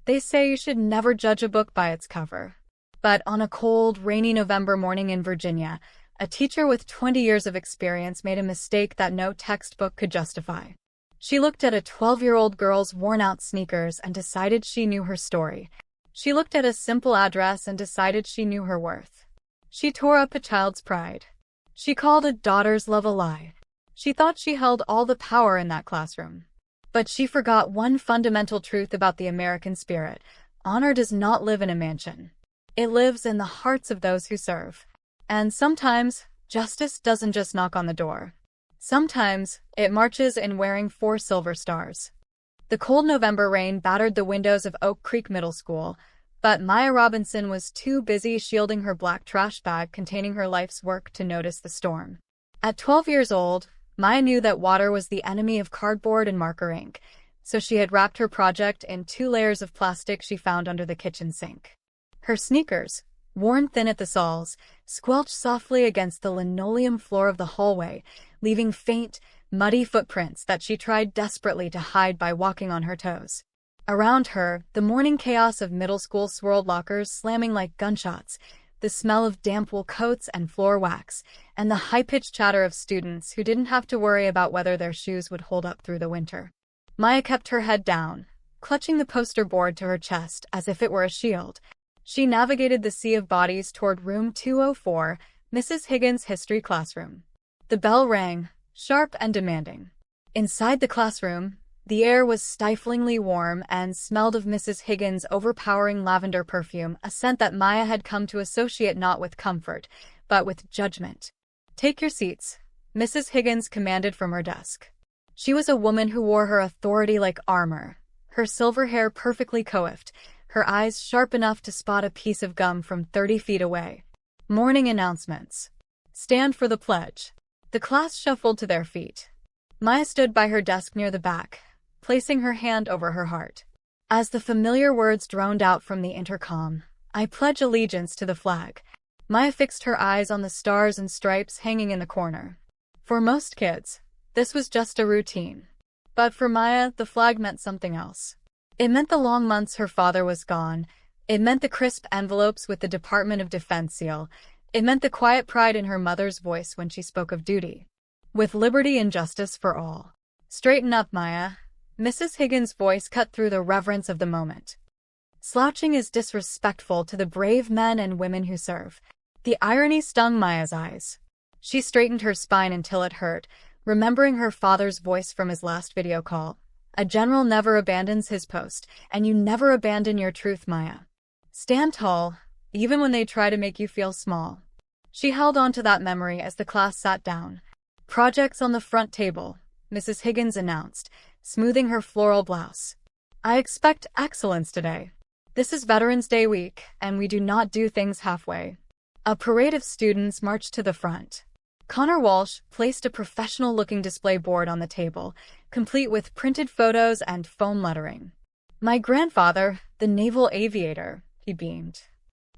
They say you should never judge a book by its cover. But on a cold, rainy November morning in Virginia, a teacher with 20 years of experience made a mistake that no textbook could justify. She looked at a 12-year-old girl's worn-out sneakers and decided she knew her story. She looked at a simple address and decided she knew her worth. She tore up a child's pride. She called a daughter's love a lie. She thought she held all the power in that classroom. But she forgot one fundamental truth about the American spirit. Honor does not live in a mansion. It lives in the hearts of those who serve. And sometimes, justice doesn't just knock on the door. Sometimes, it marches in wearing 4 silver stars. The cold November rain battered the windows of Oak Creek Middle School, but Maya Robinson was too busy shielding her black trash bag containing her life's work to notice the storm. At 12 years old, Maya knew that water was the enemy of cardboard and marker ink, so she had wrapped her project in 2 layers of plastic she found under the kitchen sink. Her sneakers, worn thin at the soles, squelched softly against the linoleum floor of the hallway, leaving faint, muddy footprints that she tried desperately to hide by walking on her toes. Around her, the morning chaos of middle school swirled, lockers slamming like gunshots, the smell of damp wool coats and floor wax, and the high-pitched chatter of students who didn't have to worry about whether their shoes would hold up through the winter. Maya kept her head down, clutching the poster board to her chest as if it were a shield. She navigated the sea of bodies toward room 204, Mrs. Higgins' history classroom. The bell rang, sharp and demanding. Inside the classroom, the air was stiflingly warm and smelled of Mrs. Higgins' overpowering lavender perfume, a scent that Maya had come to associate not with comfort, but with judgment. "Take your seats," Mrs. Higgins commanded from her desk. She was a woman who wore her authority like armor, her silver hair perfectly coiffed, her eyes sharp enough to spot a piece of gum from 30 feet away. Morning announcements. Stand for the pledge. The class shuffled to their feet. Maya stood by her desk near the back, placing her hand over her heart. As the familiar words droned out from the intercom, "I pledge allegiance to the flag," Maya fixed her eyes on the stars and stripes hanging in the corner. For most kids, this was just a routine. But for Maya, the flag meant something else. It meant the long months her father was gone. It meant the crisp envelopes with the Department of Defense seal. It meant the quiet pride in her mother's voice when she spoke of duty. With liberty and justice for all. "Straighten up, Maya." Mrs. Higgins' voice cut through the reverence of the moment. "Slouching is disrespectful to the brave men and women who serve." The irony stung Maya's eyes. She straightened her spine until it hurt, remembering her father's voice from his last video call. "A general never abandons his post, and you never abandon your truth, Maya. Stand tall, even when they try to make you feel small." She held on to that memory as the class sat down. "Projects on the front table," Mrs. Higgins announced, smoothing her floral blouse. "I expect excellence today. This is Veterans Day week, and we do not do things halfway." A parade of students marched to the front. Connor Walsh placed a professional-looking display board on the table, complete with printed photos and foam lettering. "My grandfather, the naval aviator," he beamed.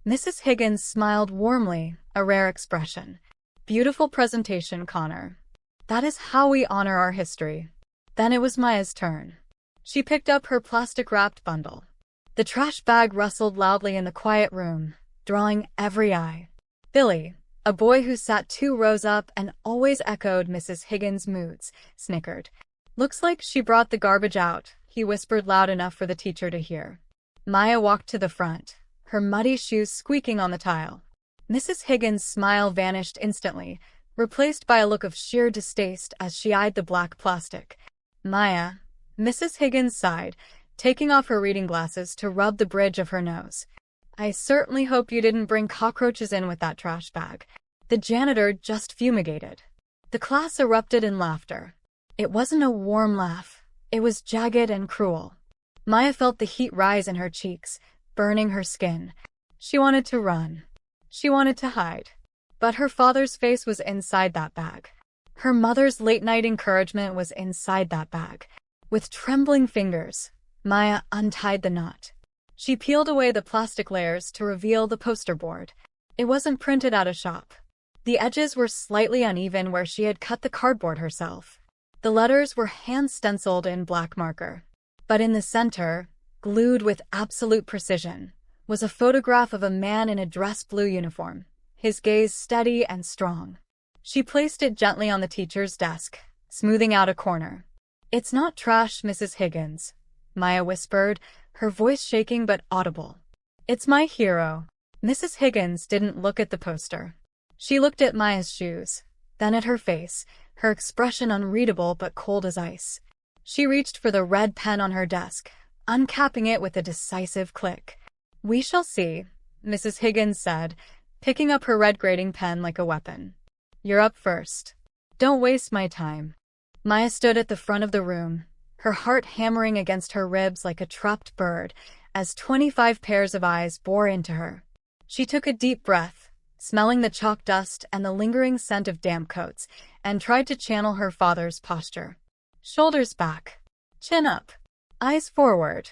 Mrs. Higgins smiled warmly, a rare expression. "Beautiful presentation, Connor. That is how we honor our history." Then it was Maya's turn. She picked up her plastic-wrapped bundle. The trash bag rustled loudly in the quiet room, drawing every eye. Billy, a boy who sat 2 rows up and always echoed Mrs. Higgins' moods, snickered. "Looks like she brought the garbage out," he whispered loud enough for the teacher to hear. Maya walked to the front, her muddy shoes squeaking on the tile. Mrs. Higgins' smile vanished instantly, replaced by a look of sheer distaste as she eyed the black plastic. "Maya," Mrs. Higgins sighed, taking off her reading glasses to rub the bridge of her nose. "I certainly hope you didn't bring cockroaches in with that trash bag." The janitor just fumigated. The class erupted in laughter. It wasn't a warm laugh. It was jagged and cruel. Maya felt the heat rise in her cheeks, burning her skin. She wanted to run. She wanted to hide. But her father's face was inside that bag. Her mother's late-night encouragement was inside that bag. With trembling fingers, Maya untied the knot. She peeled away the plastic layers to reveal the poster board. It wasn't printed at a shop. The edges were slightly uneven where she had cut the cardboard herself. The letters were hand-stenciled in black marker. But in the center, Glued with absolute precision was a photograph of a man in a dress blue uniform, his gaze steady and strong. She placed it gently on the teacher's desk, smoothing out a corner. "It's not trash, Mrs. Higgins," Maya whispered, her voice shaking but audible. "It's my hero." Mrs. Higgins didn't look at the poster. She looked at Maya's shoes, then at her face, her expression unreadable but cold as ice. She reached for the red pen on her desk, uncapping it with a decisive click. "We shall see," Mrs. Higgins said, picking up her red grading pen like a weapon. "You're up first. Don't waste my time." Maya stood at the front of the room, her heart hammering against her ribs like a trapped bird, as 25 pairs of eyes bore into her. She took a deep breath, smelling the chalk dust and the lingering scent of damp coats, and tried to channel her father's posture. Shoulders back, chin up, eyes forward.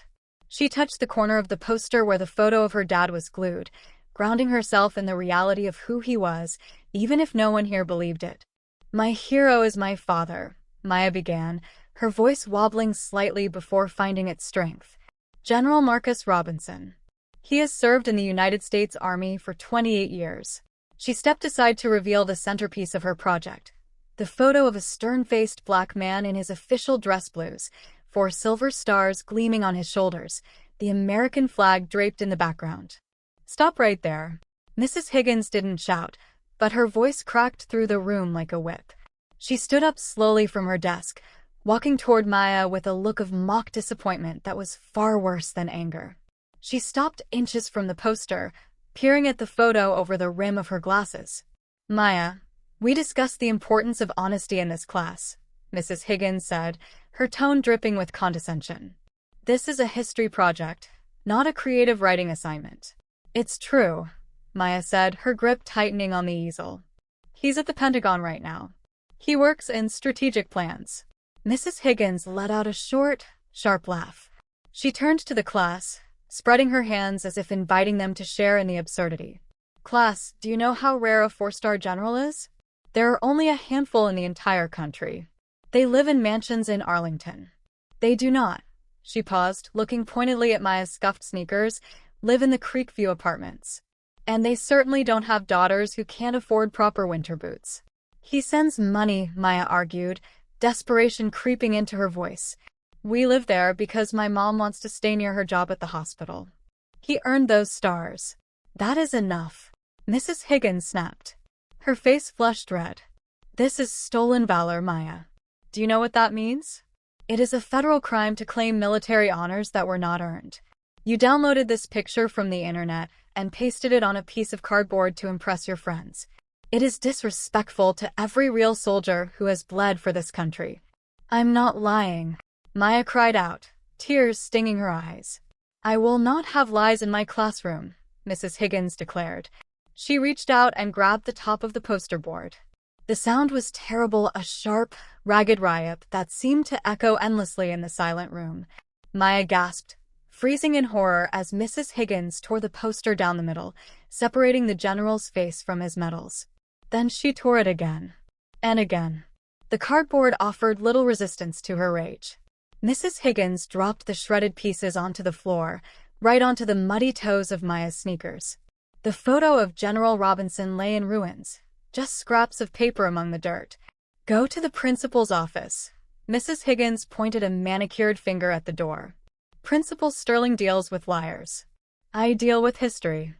She touched the corner of the poster where the photo of her dad was glued, grounding herself in the reality of who he was, even if no one here believed it. "My hero is my father," Maya began, her voice wobbling slightly before finding its strength. "General Marcus Robinson. He has served in the United States Army for 28 years. She stepped aside to reveal the centerpiece of her project, the photo of a stern-faced black man in his official dress blues, 4 silver stars gleaming on his shoulders, the American flag draped in the background. "Stop right there." Mrs. Higgins didn't shout, but her voice cracked through the room like a whip. She stood up slowly from her desk, walking toward Maya with a look of mock disappointment that was far worse than anger. She stopped inches from the poster, peering at the photo over the rim of her glasses. "Maya, we discussed the importance of honesty in this class," Mrs. Higgins said, her tone dripping with condescension. "This is a history project, not a creative writing assignment." "It's true," Maya said, her grip tightening on the easel. "He's at the Pentagon right now. He works in strategic plans." Mrs. Higgins let out a short, sharp laugh. She turned to the class, spreading her hands as if inviting them to share in the absurdity. "Class, do you know how rare a 4-star general is? There are only a handful in the entire country. They live in mansions in Arlington." "They do not." She paused, looking pointedly at Maya's scuffed sneakers, "live in the Creekview apartments. And they certainly don't have daughters who can't afford proper winter boots." "He sends money," Maya argued, desperation creeping into her voice. "We live there because my mom wants to stay near her job at the hospital. He earned those stars." "That is enough," Mrs. Higgins snapped. Her face flushed red. "This is stolen valor, Maya. Do you know what that means? It is a federal crime to claim military honors that were not earned. You downloaded this picture from the internet and pasted it on a piece of cardboard to impress your friends. It is disrespectful to every real soldier who has bled for this country." "I'm not lying," Maya cried out, tears stinging her eyes. "I will not have lies in my classroom," Mrs. Higgins declared. She reached out and grabbed the top of the poster board. The sound was terrible, a sharp, ragged riot that seemed to echo endlessly in the silent room. Maya gasped, freezing in horror as Mrs. Higgins tore the poster down the middle, separating the general's face from his medals. Then she tore it again. And again. The cardboard offered little resistance to her rage. Mrs. Higgins dropped the shredded pieces onto the floor, right onto the muddy toes of Maya's sneakers. The photo of General Robinson lay in ruins, just scraps of paper among the dirt. "Go to the principal's office." Mrs. Higgins pointed a manicured finger at the door. "Principal Sterling deals with liars. I deal with history."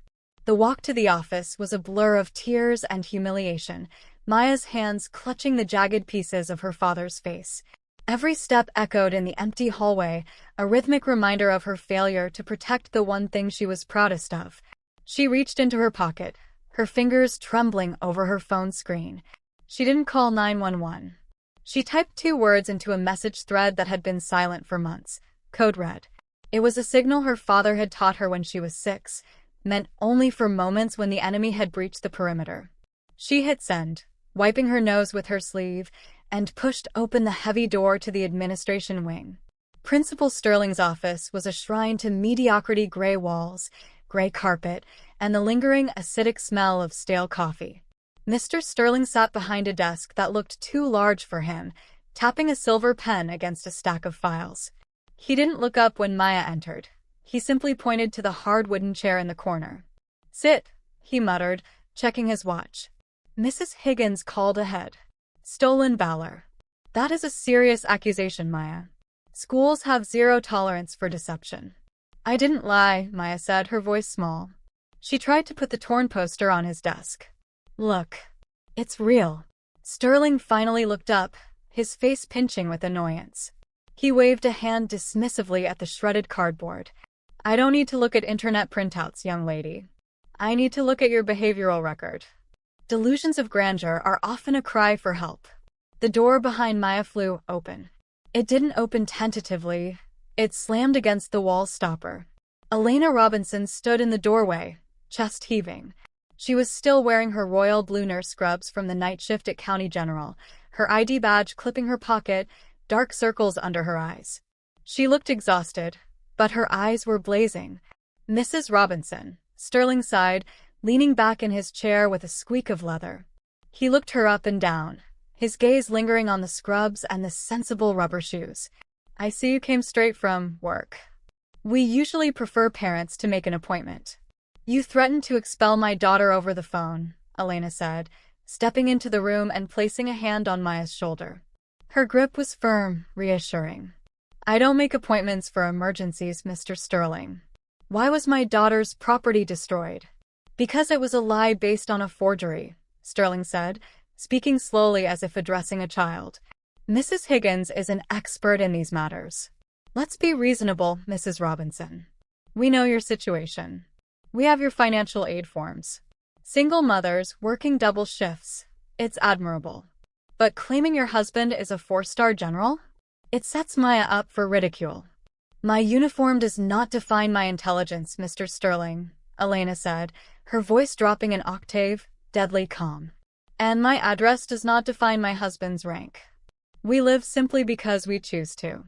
The walk to the office was a blur of tears and humiliation, Maya's hands clutching the jagged pieces of her father's face. Every step echoed in the empty hallway, a rhythmic reminder of her failure to protect the one thing she was proudest of. She reached into her pocket, her fingers trembling over her phone screen. She didn't call 911. She typed 2 words into a message thread that had been silent for months. Code red. It was a signal her father had taught her when she was 6, meant only for moments when the enemy had breached the perimeter. She hit send, wiping her nose with her sleeve, and pushed open the heavy door to the administration wing. Principal Sterling's office was a shrine to mediocrity: gray walls, gray carpet, and the lingering acidic smell of stale coffee. Mr. Sterling sat behind a desk that looked too large for him, tapping a silver pen against a stack of files. He didn't look up when Maya entered, He simply pointed to the hard wooden chair in the corner. "Sit," he muttered, checking his watch. Mrs. Higgins called ahead. "Stolen valor. That is a serious accusation, Maya. Schools have zero tolerance for deception." "I didn't lie," Maya said, her voice small. She tried to put the torn poster on his desk. "Look. It's real." Sterling finally looked up, his face pinching with annoyance. He waved a hand dismissively at the shredded cardboard. "I don't need to look at internet printouts, young lady. I need to look at your behavioral record." Delusions of grandeur are often a cry for help. The door behind Maya flew open. It didn't open tentatively. It slammed against the wall stopper. Elena Robinson stood in the doorway, chest heaving. She was still wearing her royal blue nurse scrubs from the night shift at County General, her ID badge clipping her pocket, dark circles under her eyes. She looked exhausted, but her eyes were blazing. "Mrs. Robinson," Sterling sighed, leaning back in his chair with a squeak of leather. He looked her up and down, his gaze lingering on the scrubs and the sensible rubber shoes. "I see you came straight from work. We usually prefer parents to make an appointment." "You threatened to expel my daughter over the phone," Elena said, stepping into the room and placing a hand on Maya's shoulder. Her grip was firm, reassuring. "I don't make appointments for emergencies, Mr. Sterling." "Why was my daughter's property destroyed?" "Because it was a lie based on a forgery," Sterling said, speaking slowly as if addressing a child. "Mrs. Higgins is an expert in these matters. Let's be reasonable, Mrs. Robinson. We know your situation. We have your financial aid forms. Single mothers working double shifts. It's admirable. But claiming your husband is a 4-star general? It sets Maya up for ridicule." "My uniform does not define my intelligence, Mr. Sterling," Elena said, her voice dropping an octave, deadly calm. "And my address does not define my husband's rank. We live simply because we choose to.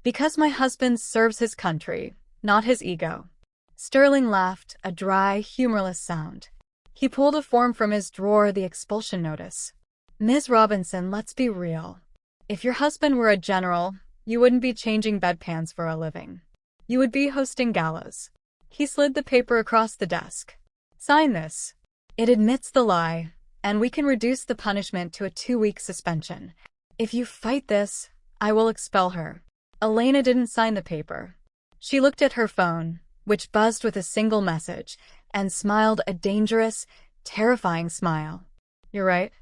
Because my husband serves his country, not his ego." Sterling laughed, a dry, humorless sound. He pulled a form from his drawer, the expulsion notice. "Ms. Robinson, let's be real. If your husband were a general, you wouldn't be changing bedpans for a living. You would be hosting galas." He slid the paper across the desk. "Sign this. It admits the lie, and we can reduce the punishment to a 2-week suspension. If you fight this, I will expel her." Elena didn't sign the paper. She looked at her phone, which buzzed with a single message, and smiled a dangerous, terrifying smile. "You're right.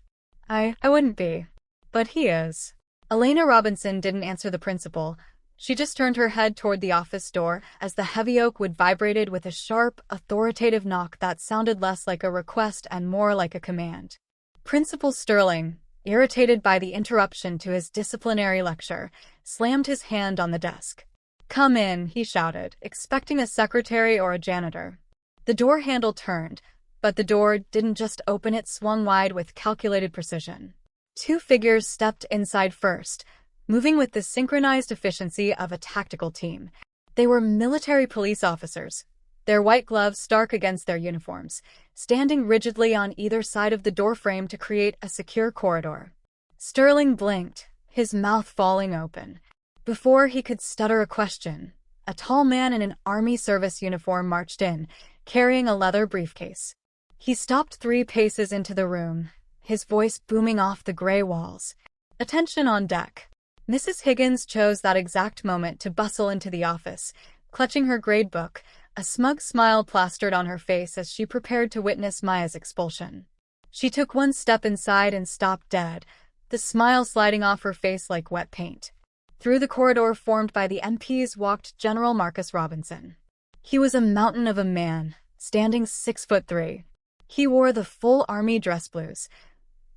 I wouldn't be. But he is." Elena Robinson didn't answer the principal. She just turned her head toward the office door as the heavy oak wood vibrated with a sharp, authoritative knock that sounded less like a request and more like a command. Principal Sterling, irritated by the interruption to his disciplinary lecture, slammed his hand on the desk. "Come in," he shouted, expecting a secretary or a janitor. The door handle turned, but the door didn't just open, it swung wide with calculated precision. 2 figures stepped inside first, moving with the synchronized efficiency of a tactical team. They were military police officers, their white gloves stark against their uniforms, standing rigidly on either side of the doorframe to create a secure corridor. Sterling blinked, his mouth falling open. Before he could stutter a question, a tall man in an Army service uniform marched in, carrying a leather briefcase. He stopped 3 paces into the room, his voice booming off the gray walls. "Attention on deck." Mrs. Higgins chose that exact moment to bustle into the office, clutching her grade book, a smug smile plastered on her face as she prepared to witness Maya's expulsion. She took 1 step inside and stopped dead, the smile sliding off her face like wet paint. Through the corridor formed by the MPs walked General Marcus Robinson. He was a mountain of a man, standing 6'3". He wore the full Army dress blues,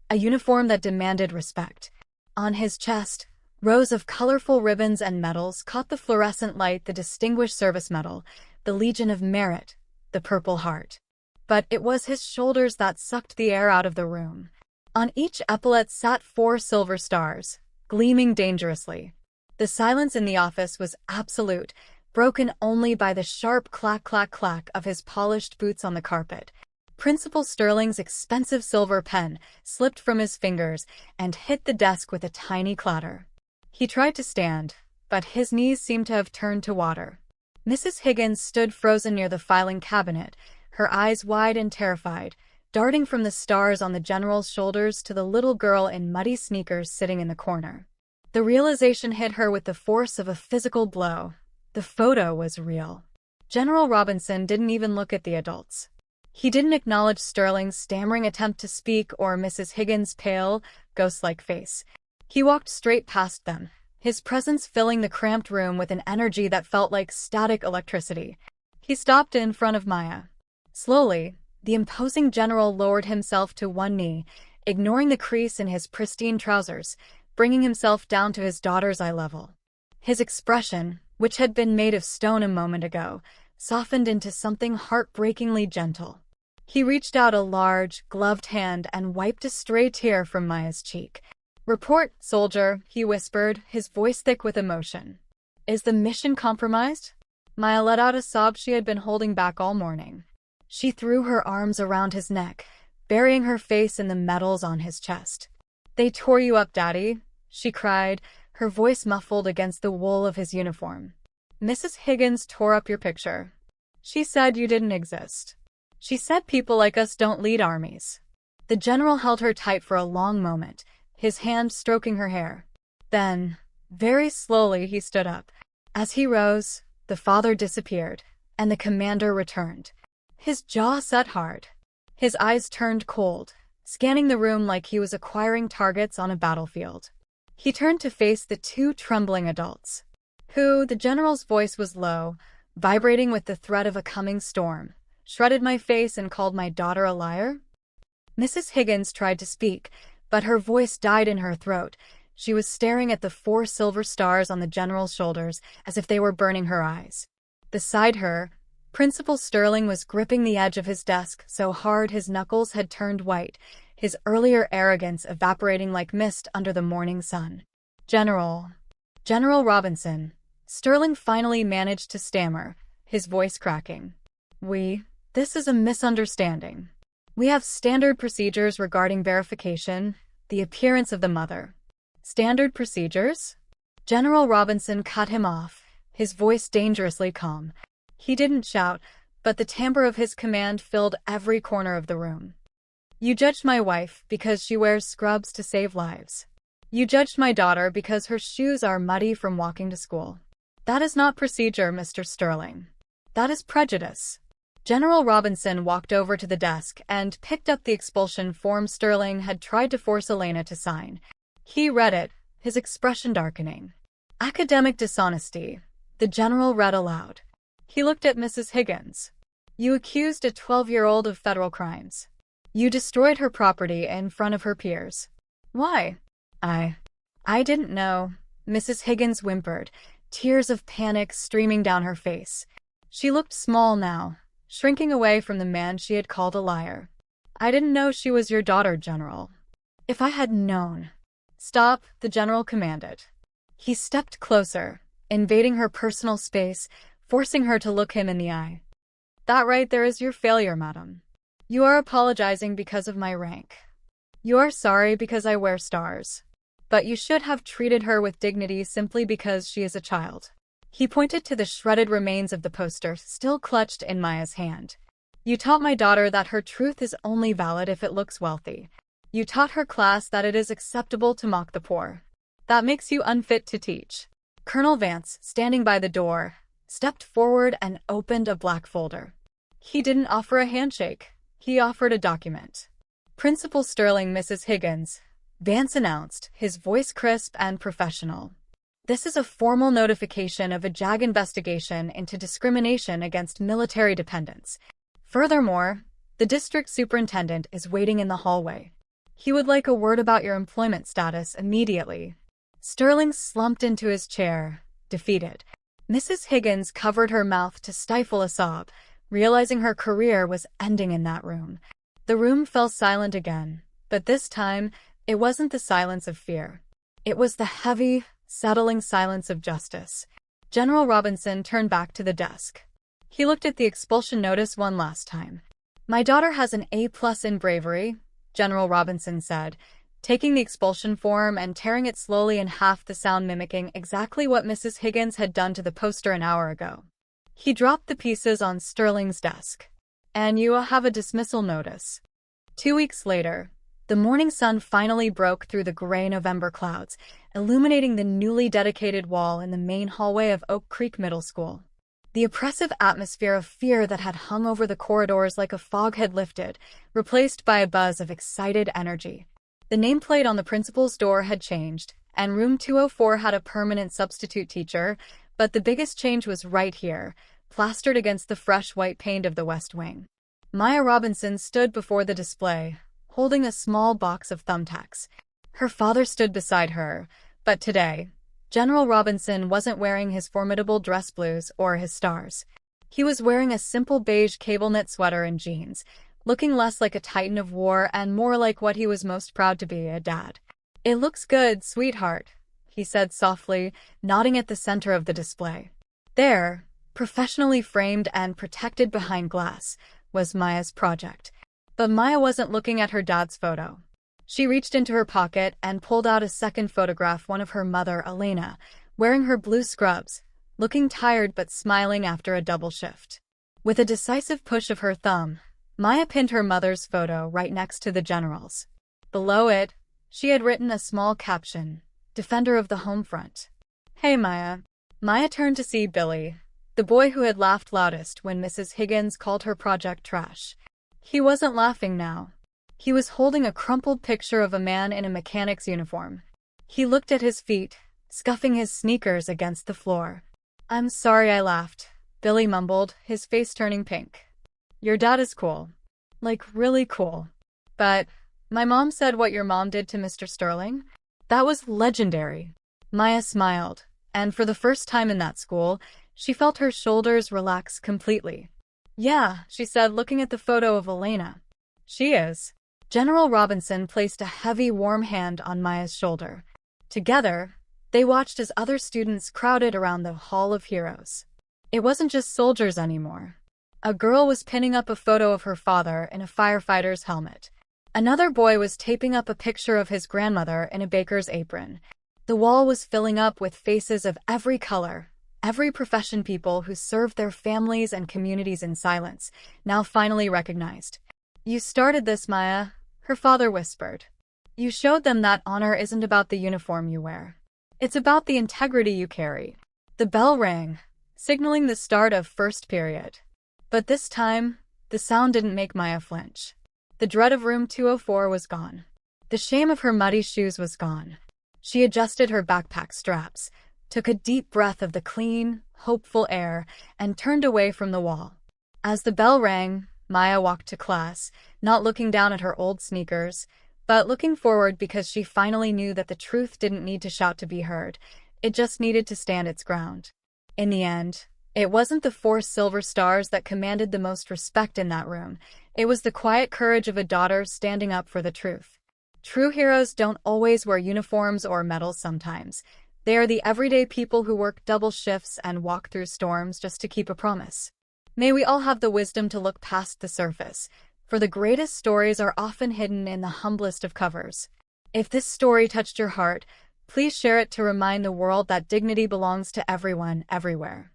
a uniform that demanded respect. On his chest, rows of colorful ribbons and medals caught the fluorescent light: the Distinguished Service Medal, the Legion of Merit, the Purple Heart. But it was his shoulders that sucked the air out of the room. On each epaulette sat 4 silver stars, gleaming dangerously. The silence in the office was absolute, broken only by the sharp clack-clack-clack of his polished boots on the carpet. Principal Sterling's expensive silver pen slipped from his fingers and hit the desk with a tiny clatter. He tried to stand, but his knees seemed to have turned to water. Mrs. Higgins stood frozen near the filing cabinet, her eyes wide and terrified, darting from the stars on the general's shoulders to the little girl in muddy sneakers sitting in the corner. The realization hit her with the force of a physical blow. The photo was real. General Robinson didn't even look at the adults. He didn't acknowledge Sterling's stammering attempt to speak or Mrs. Higgins' pale, ghost-like face. He walked straight past them, his presence filling the cramped room with an energy that felt like static electricity. He stopped in front of Maya. Slowly, the imposing general lowered himself to one knee, ignoring the crease in his pristine trousers, bringing himself down to his daughter's eye level. His expression, which had been made of stone a moment ago, softened into something heartbreakingly gentle. He reached out a large, gloved hand and wiped a stray tear from Maya's cheek. "Report, soldier," he whispered, his voice thick with emotion. "Is the mission compromised?" Maya let out a sob she had been holding back all morning. She threw her arms around his neck, burying her face in the medals on his chest. "They tore you up, Daddy," she cried, her voice muffled against the wool of his uniform. "Mrs. Higgins tore up your picture. She said you didn't exist. She said people like us don't lead armies." The general held her tight for a long moment, his hand stroking her hair. Then, very slowly, he stood up. As he rose, the father disappeared, and the commander returned. His jaw set hard. His eyes turned cold, scanning the room like he was acquiring targets on a battlefield. He turned to face the two trembling adults. "Who?" The general's voice was low, vibrating with the threat of a coming storm. "Shredded my face and called my daughter a liar?" Mrs. Higgins tried to speak, but her voice died in her throat. She was staring at the 4 silver stars on the general's shoulders as if they were burning her eyes. Beside her, Principal Sterling was gripping the edge of his desk so hard his knuckles had turned white, his earlier arrogance evaporating like mist under the morning sun. General Robinson," Sterling finally managed to stammer, his voice cracking. This is a misunderstanding. We have standard procedures regarding verification, the appearance of the mother." "Standard procedures?" General Robinson cut him off, his voice dangerously calm. He didn't shout, but the timbre of his command filled every corner of the room. "You judged my wife because she wears scrubs to save lives. You judged my daughter because her shoes are muddy from walking to school. That is not procedure, Mr. Sterling. That is prejudice." General Robinson walked over to the desk and picked up the expulsion form Sterling had tried to force Elena to sign. He read it, his expression darkening. "Academic dishonesty," the general read aloud. He looked at Mrs. Higgins. "You accused a 12-year-old of federal crimes. You destroyed her property in front of her peers. Why?" I didn't know," Mrs. Higgins whimpered, tears of panic streaming down her face. She looked small now, shrinking away from the man she had called a liar. "I didn't know she was your daughter, General. If I had known—" "Stop," the general commanded. He stepped closer, invading her personal space, forcing her to look him in the eye. "That right there is your failure, madam. You are apologizing because of my rank. You are sorry because I wear stars. But you should have treated her with dignity simply because she is a child." He pointed to the shredded remains of the poster still clutched in Maya's hand. "You taught my daughter that her truth is only valid if it looks wealthy. You taught her class that it is acceptable to mock the poor. That makes you unfit to teach." Colonel Vance, standing by the door, stepped forward and opened a black folder. He didn't offer a handshake. He offered a document. "Principal Sterling, Mrs. Higgins," Vance announced, his voice crisp and professional. "This is a formal notification of a JAG investigation into discrimination against military dependents. Furthermore, the district superintendent is waiting in the hallway. He would like a word about your employment status immediately." Sterling slumped into his chair, defeated. Mrs. Higgins covered her mouth to stifle a sob, realizing her career was ending in that room. The room fell silent again, but this time, it wasn't the silence of fear. It was the heavy, settling silence of justice. General Robinson turned back to the desk. He looked at the expulsion notice one last time. "My daughter has an A+ in bravery," General Robinson said, taking the expulsion form and tearing it slowly in half, the sound mimicking exactly what Mrs. Higgins had done to the poster an hour ago. He dropped the pieces on Sterling's desk. "And you have a dismissal notice." 2 weeks later, the morning sun finally broke through the gray November clouds, illuminating the newly dedicated wall in the main hallway of Oak Creek Middle School. The oppressive atmosphere of fear that had hung over the corridors like a fog had lifted, replaced by a buzz of excited energy. The nameplate on the principal's door had changed, and room 204 had a permanent substitute teacher, but the biggest change was right here, plastered against the fresh white paint of the West Wing. Maya Robinson stood before the display, holding a small box of thumbtacks. Her father stood beside her, but today, General Robinson wasn't wearing his formidable dress blues or his stars. He was wearing a simple beige cable-knit sweater and jeans, looking less like a titan of war and more like what he was most proud to be, a dad. "It looks good, sweetheart," he said softly, nodding at the center of the display. There, professionally framed and protected behind glass, was Maya's project. But Maya wasn't looking at her dad's photo. She reached into her pocket and pulled out a second photograph, one of her mother, Elena, wearing her blue scrubs, looking tired but smiling after a double shift. With a decisive push of her thumb, Maya pinned her mother's photo right next to the general's. Below it, she had written a small caption, "Defender of the Home Front." "Hey, Maya." Maya turned to see Billy, the boy who had laughed loudest when Mrs. Higgins called her project trash. He wasn't laughing now. He was holding a crumpled picture of a man in a mechanic's uniform. He looked at his feet, scuffing his sneakers against the floor. "I'm sorry I laughed," Billy mumbled, his face turning pink. "Your dad is cool. Like, really cool. But my mom said what your mom did to Mr. Sterling? That was legendary." Maya smiled, and for the first time in that school, she felt her shoulders relax completely. "Yeah," she said, looking at the photo of Elena. "She is." General Robinson placed a heavy, warm hand on Maya's shoulder. Together, they watched as other students crowded around the Hall of Heroes. It wasn't just soldiers anymore. A girl was pinning up a photo of her father in a firefighter's helmet. Another boy was taping up a picture of his grandmother in a baker's apron. The wall was filling up with faces of every color, every profession, people who served their families and communities in silence, now finally recognized. "You started this, Maya," her father whispered. "You showed them that honor isn't about the uniform you wear. It's about the integrity you carry." The bell rang, signaling the start of first period. But this time, the sound didn't make Maya flinch. The dread of room 204 was gone. The shame of her muddy shoes was gone. She adjusted her backpack straps, took a deep breath of the clean, hopeful air, and turned away from the wall. As the bell rang, Maya walked to class, not looking down at her old sneakers, but looking forward because she finally knew that the truth didn't need to shout to be heard. It just needed to stand its ground. In the end, it wasn't the 4 silver stars that commanded the most respect in that room. It was the quiet courage of a daughter standing up for the truth. True heroes don't always wear uniforms or medals sometimes. They are the everyday people who work double shifts and walk through storms just to keep a promise. May we all have the wisdom to look past the surface, for the greatest stories are often hidden in the humblest of covers. If this story touched your heart, please share it to remind the world that dignity belongs to everyone, everywhere.